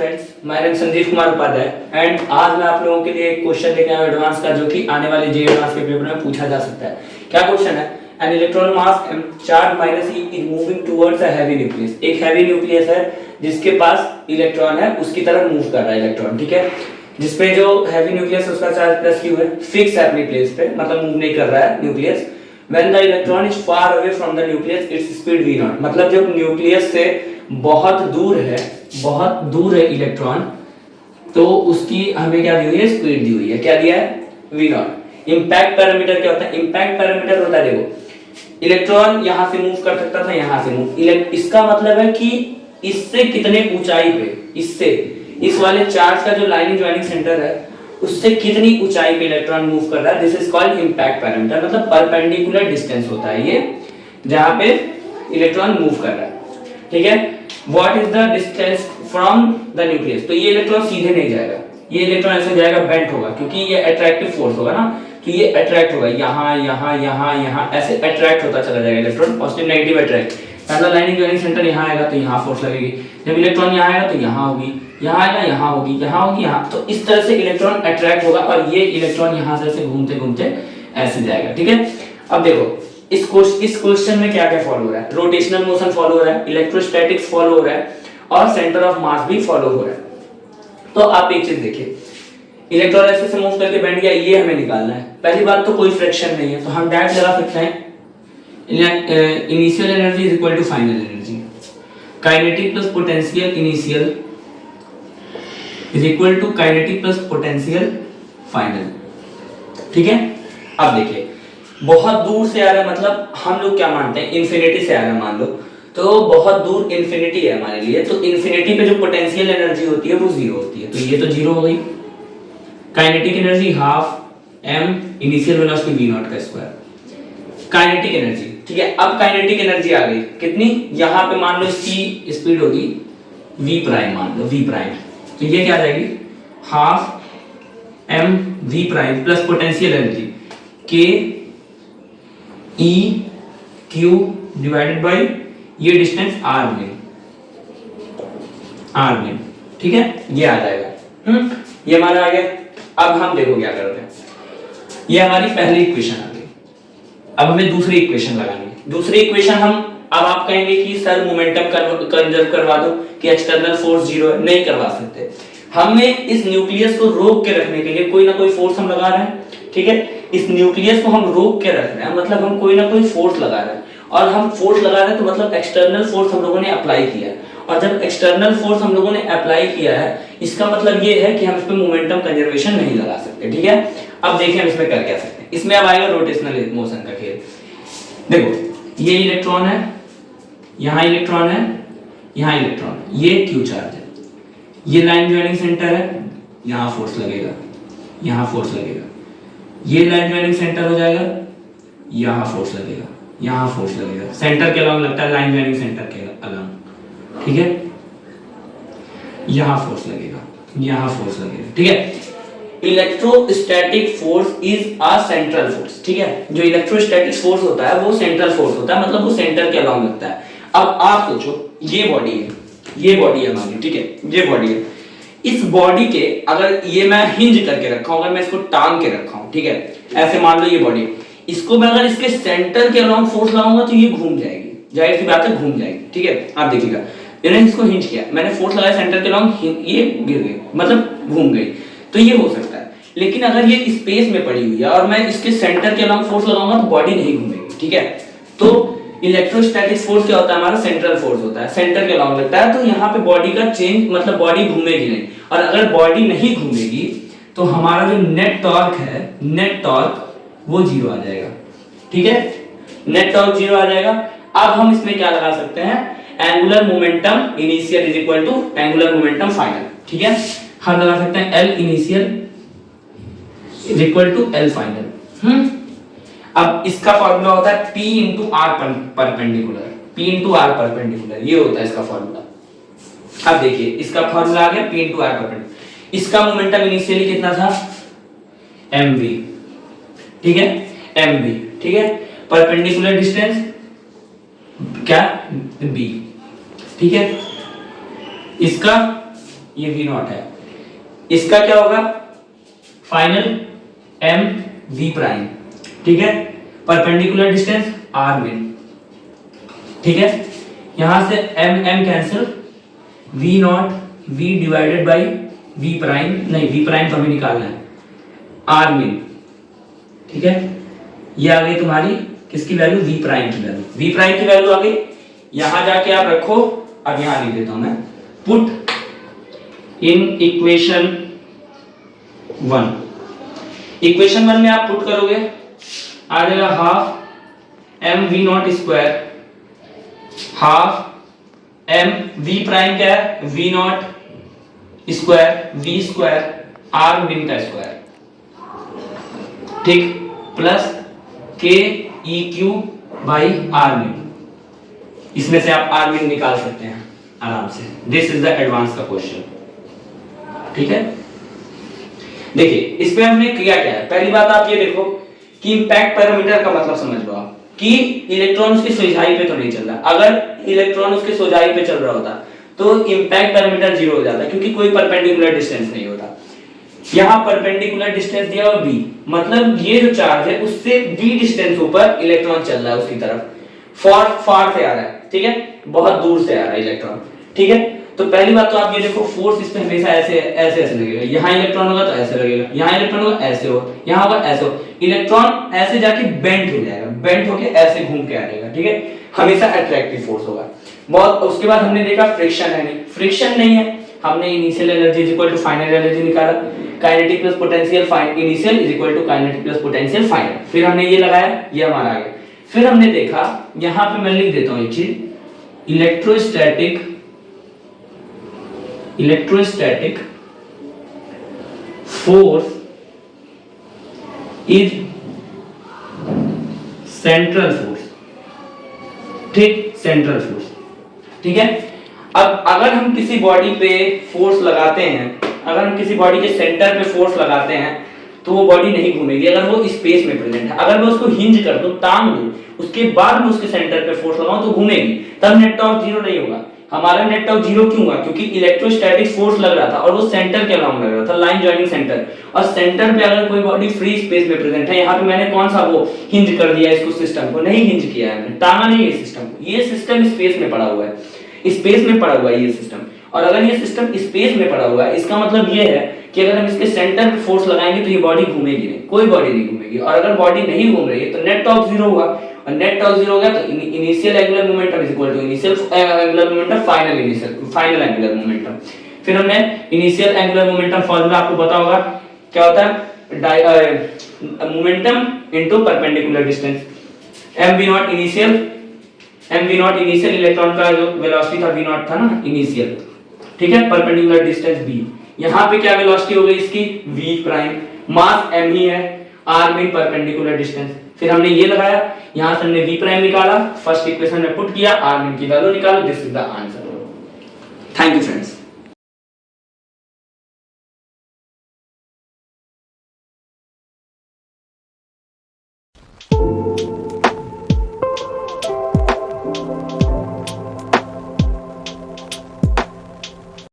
Friends, my name Sandeep Kumar Upadhyay and आज मैं आप लोगों के लिए एक क्वेश्चन लेके आया एडवांस का, जो कि आने वाले जे एडवांस के पेपर में पूछा जा सकता है। क्या क्वेश्चन है? An electron mass m charge minus e is moving towards a heavy nucleus. एक हैवी न्यूक्लियस है जिसके पास इलेक्ट्रॉन है, उसकी तरफ मूव कर रहा है इलेक्ट्रॉन, ठीक है। जिसपे जो हैवी न्यूक्लियस है उसका चार्ज प्लस q है, फिक्स है अपनी प्लेस पे, मतलब मूव नहीं कर रहा है nucleus. When the electron is far away from the nucleus, its speed v0। मतलब जब न्यूक्लियस से बहुत दूर है इलेक्ट्रॉन, तो उसकी हमें क्या दी हुई है? स्पीड दी हुई है। क्या दिया है? v0। इंपैक्ट पैरामीटर क्या होता है? इंपैक्ट पैरामीटर होता है, देखो इलेक्ट्रॉन यहां से मूव कर सकता था, यहां से मूव, इसका मतलब है कि इससे कितने ऊंचाई पे, इससे इस वाले चार्ज का जो लाइनिंग ज्वाइनिंग सेंटर है उससे कितनी ऊंचाई पे इलेक्ट्रॉन मूव कर रहा है, this is called impact parameter. मतलब परपेंडिकुलर डिस्टेंस होता है ये, जहां पे इलेक्ट्रॉन मूव कर रहा है, ठीक है। What is the distance from the nucleus? तो ये इलेक्ट्रॉन सीधे नहीं जाएगा, ये इलेक्ट्रॉन ऐसे जाएगा, बेंट होगा, क्योंकि ये अट्रैक्टिव फोर्स होगा ना, तो ये अट्रैक्ट होगा यहाँ ऐसे अट्रैक्ट होता चला जाएगा इलेक्ट्रॉन, पॉजिटिव नेगेटिव अट्रैक्ट। पहला लाइनिंग ज्वाइनिंग सेंटर यहाँ आएगा तो यहाँ फोर्स लगेगी, जब इलेक्ट्रॉन यहाँ आएगा तो यहाँ होगी, यहाँ आएगा यहाँ होगी, यहाँ होगी, यहाँ। तो इस तरह से इलेक्ट्रॉन अट्रैक्ट होगा और ये इलेक्ट्रॉन यहाँ से ऐसे घूमते घूमते ऐसे जाएगा, ठीक है। अब देखो इस क्वेश्चन में क्या क्या फॉलो हो रहा है? रोटेशनल मोशन फॉलो हो रहा है, इलेक्ट्रोस्टैटिक्स फॉलो हो रहा है और सेंटर ऑफ मास भी फॉलो हो रहा है। तो आप एक चीज देखिए, इलेक्ट्रॉन ऐसे से मूव करके बैंड गया, ये हमें निकालना है। पहली बात तो कोई फ्रैक्शन नहीं है, तो हम डायरेक्ट लगा सकते हैं initial energy is equal to final energy. Kinetic plus potential initial is equal to kinetic plus potential final, ठीक है। अब देखिए बहुत दूर से आ रहा है, मतलब हम लोग क्या मानते हैं, इंफिनिटी से आ रहा है मान लो, तो बहुत दूर इंफिनिटी है हमारे लिए, तो इंफिनिटी पे जो पोटेंशियल एनर्जी होती है वो जीरो होती है, तो ये तो जीरो हो गई। Kinetic energy half m initial velocity v0 का स्क्वायर, काइनेटिक एनर्जी, ठीक है। अब काइनेटिक एनर्जी आ गई कितनी? यहाँ पे मान लो इसकी स्पीड होगी v प्राइम, मान लो v प्राइम, तो ये क्या आ जाएगी? Half m v prime plus potential energy k e q divided by ये डिस्टेंस r में, ठीक है, ये आ जाएगा। ये हमारा आ गया। अब हम देखो क्या करते हैं, ये हमारी पहली इक्वेशन आ गई। अब हमें दूसरी इक्वेशन लगानी है। दूसरी इक्वेशन अब आप कहेंगे कि सर मोमेंटम कंजर्व करवा दो, कि एक्सटर्नल फोर्स जीरो है। नहीं करवा सकते, हमें इस न्यूक्लियस को रोक के रखने के लिए कोई ना कोई फोर्स हम लगा रहे हैं, ठीक है। इस न्यूक्लियस को हम रोक के रख रहे हैं, मतलब हम कोई ना कोई फोर्स लगा रहे हैं, और हम फोर्स लगा रहे हैं तो मतलब एक्सटर्नल फोर्स हम लोगों ने अप्लाई किया है। और जब एक्सटर्नल फोर्स हम लोगों ने अप्लाई किया है, इसका मतलब ये है कि हम इसमें मोमेंटम कंजर्वेशन नहीं लगा सकते, ठीक है। अब देखिए हम इसमें कर क्या सकते हैं। इसमें अब आएगा रोटेशनल मोशन का खेल। देखो ये इलेक्ट्रॉन है, यहाँ इलेक्ट्रॉन है, यहाँ इलेक्ट्रॉन है, ये क्यू चार्ज है, ये लाइन ज्वाइनिंग सेंटर है, यहाँ फोर्स लगेगा, यहाँ फोर्स लगेगा, ये लाइन ज्वाइनिंग सेंटर हो जाएगा, यहाँ फोर्स लगेगा, यहाँ फोर्स लगेगा, सेंटर के अलाउंग लगता है, लाइन ज्वाइनिंग सेंटर के अलाउंग, ठीक है। यहाँ फोर्स लगेगा, यहाँ फोर्स लगेगा, ठीक है। Electrostatic force is a central force, ठीक है। जो इलेक्ट्रोस्टैटिक फोर्स होता है वो सेंट्रल फोर्स होता है, मतलब वो सेंटर के अलाउंग लगता है। अब आप सोचो, ये बॉडी है, ये बॉडी है हमारी, ठीक है, ये बॉडी है। इस बॉडी के अगर ये मैं हिंज करके रखा हूं, अगर मैं इसको टांग के रखा हूं, ठीक है, ऐसे मान लो ये बॉडी, इसको मैं अगर इसके सेंटर के अलाउंग फोर्स लगाऊंगा तो ये घूम जाएगी, जाहिर सी बात है घूम जाएगी, ठीक है। आप देखिएगा, मैंने इसको हिंज किया, मैंने फोर्स लगाया सेंटर के अलाउंग, ये गिर गई, मतलब घूम गई, तो ये हो सकता है। लेकिन अगर ये स्पेस में पड़ी हुई है और मैं इसके सेंटर के अलाउंग फोर्स लगाऊंगा तो बॉडी नहीं घूमेगी, ठीक है। तो इलेक्ट्रोस्टैटिक फोर्स क्या होता है? हमारा सेंट्रल फोर्स होता है, सेंटर के अलाउंग लगता है, तो यहाँ पे बॉडी का चेंज, मतलब बॉडी घूमेगी नहीं। और अगर बॉडी नहीं घूमेगी तो हमारा जो नेट टॉर्क है, नेट टॉर्क वो जीरो आ जाएगा, ठीक है, नेट टॉर्क जीरो आ जाएगा। अब हम इसमें क्या लगा सकते हैं? Angular momentum initial is equal to angular momentum final, ठीक है। हम लगा सकते हैं L initial is equal to L final. अब इसका फॉर्मूला होता है P into R perpendicular, P into R perpendicular, ये होता है इसका फॉर्मूला। अब देखिए इसका फॉर्मूला आ गया P इंटू आर परपेंडिकुलर। इसका मोमेंटम इनिशियली कितना था? mv, ठीक है, mv, ठीक है। परपेंडिकुलर डिस्टेंस क्या? b, ठीक है। इसका ये वी नॉट है, इसका क्या होगा फाइनल एम वी प्राइम, ठीक है, परपेंडिकुलर डिस्टेंस आर मिन, ठीक है, यहां से M M cancel, V not V divided by V prime, नहीं वी प्राइम तो हमें निकालना है, आर मिन, ठीक है, ये आ गई तुम्हारी किसकी वैल्यू, वी प्राइम की वैल्यू, वी प्राइम की वैल्यू आ गई, यहां जाके आप रखो, अब यहां लिख देता हूं मैं, पुट इन इक्वेशन 1, इक्वेशन 1 में आप पुट करोगे आ जाएगा half M V naught square, half M V prime क्या है, V naught square V square R min का स्क्वायर, ठीक, प्लस के ई क्यू बाई आर मिन, इसमें से आप आर मिन निकाल सकते हैं आराम से। दिस इज द एडवांस का क्वेश्चन, ठीक है। देखिए इसमें हमने किया क्या है, पहली बात आप ये देखो कि इंपैक्ट पैरामीटर का मतलब समझ लो आप कि इलेक्ट्रॉन उसकी सोजाई पे तो नहीं चल रहा, अगर इलेक्ट्रॉन उसके सोजाई पे चल रहा होता तो इंपैक्ट पैरामीटर 0 हो जाता, क्योंकि कोई परपेंडिकुलर डिस्टेंस नहीं होता। यहां परपेंडिकुलर डिस्टेंस दिया और b, मतलब ये जो चार्ज है उससे b डिस्टेंस ऊपर इलेक्ट्रॉन चल रहा है उसकी तरफ, फार से आ रहा है, ठीक है, बहुत दूर से आ रहा है इलेक्ट्रॉन, ठीक है। तो पहली बात तो आप ये देखो फोर्स इस पे हमेशा ऐसे ऐसे ऐसे लगेगा, यहां इलेक्ट्रॉन होगा तो ऐसे लगेगा, यहां इलेक्ट्रॉन होगा ऐसे होगा, यहां होगा ऐसे हो, इलेक्ट्रॉन ऐसे जाके बेंड हो जाएगा, बेंड होके ऐसे घूम के आ जाएगा, ठीक है, हमेशा अट्रैक्टिव फोर्स होगा बहुत। उसके बाद हमने देखा फ्रिक्शन है नहीं, फ्रिक्शन नहीं है, हमने initial energy is equal to final energy निकाला, kinetic plus potential initial is equal to kinetic plus potential final, फिर हमने ये लगाया, ये हमारा आ गया। फिर हमने देखा यहां पे मैं लिख देता हूं एक चीज, electrostatic force is central force, ठीक, सेंट्रल फोर्स, ठीक है। अब अगर हम किसी बॉडी पे फोर्स लगाते हैं, अगर हम किसी बॉडी के सेंटर पे फोर्स लगाते हैं तो वो बॉडी नहीं घूमेगी, अगर वो स्पेस में प्रेजेंट है। अगर मैं उसको हिंज कर दूं, टांग दूं, उसके बाद में उसके सेंटर पे फोर्स लगाऊं तो घूमेगी, तब नेट टॉर्क 0 नहीं होगा। हमारा नेट टॉर्क 0 क्यों हुआ, क्योंकि इलेक्ट्रोस्टैटिक फोर्स लग रहा था और वो सेंटर के अराउंड लग रहा था, लाइन जॉइनिंग सेंटर, और सेंटर पे अगर कोई बॉडी फ्री स्पेस में प्रेजेंट है, यहाँ पे मैंने कौन सा वो हिंज कर दिया इसको, सिस्टम को नहीं हिंज किया है, टांगा नहीं है सिस्टम को, ये सिस्टम स्पेस में पड़ा हुआ है, स्पेस में पड़ा हुआ है ये सिस्टम। और अगर ये सिस्टम स्पेस में पड़ा हुआ है, इसका मतलब ये है कि अगर हम इसके सेंटर पे फोर्स लगाएंगे तो ये बॉडी घूमेगी नहीं, कोई बॉडी नहीं घूमेगी। और अगर बॉडी नहीं घूम रही है तो नेट टॉर्क 0 हुआ, और नेट टॉर्क 0 हो गया तो initial angular momentum is equal to initial angular momentum final angular momentum. फिर हमने इनिशियल एंगुलर मोमेंटम फार्मूला आपको पता होगा क्या होता है, momentum into perpendicular distance, M V naught initial electron का जो वेलोसिटी था वी नॉट था ना इनिशियल, ठीक है, परपेंडिकुलर डिस्टेंस b, यहां पे क्या वेलोसिटी हो गई इसकी v प्राइम, मास m ही है, r मीन परपेंडिकुलर डिस्टेंस। फिर हमने ये लगाया, यहां से हमने v प्राइम निकाला, फर्स्ट इक्वेशन में पुट किया, r मीन की वैल्यू निकालो, this is the answer. Thank you friends.